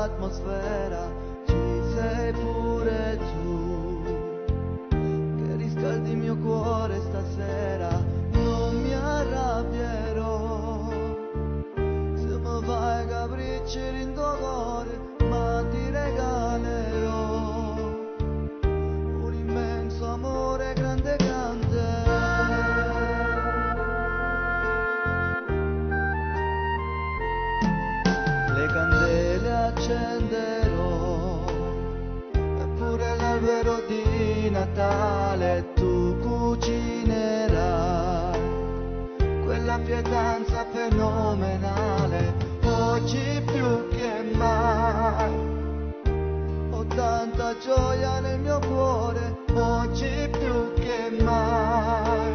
l'atmosfera, ci sei pure tu, che riscaldi il mio cuore stasera. Non mi arrabbierò se mi fai capricci in tuo cuore, ma ti regalerò un immenso amore grande grande. Le candele accenderò, eppure l'albero di Natale tu cucinerai quella pietanza fenomenale. Oggi più che mai ho tanta gioia nel mio cuore, oggi più che mai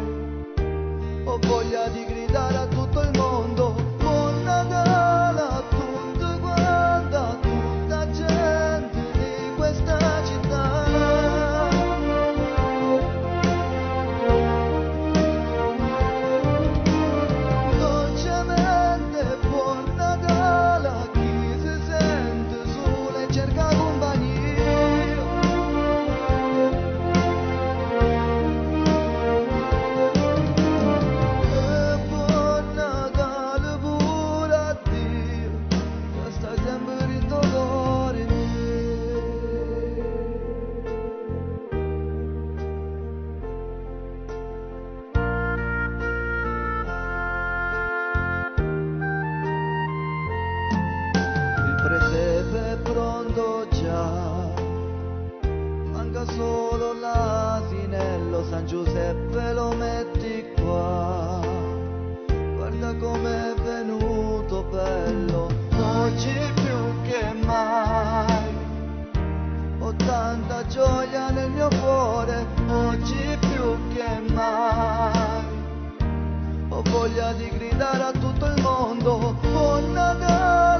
ho voglia di gridare a tutto il mondo buon Natale a tutti quanti, a tutta gente di questa città. Dolcemente buon Natale a chi si sente solo e cerca compagnia. E buon Natale pure a Dio, che stai sempre in tuo cuore mio. Il presepe è pronto già, manca solo l'asinello. San Giuseppe lo metti qua, guarda com'è venuto bello. Oggi più che mai ho tanta gioia nel mio cuore, oggi più che mai ho voglia di gridare a tutto il mondo buon Natale.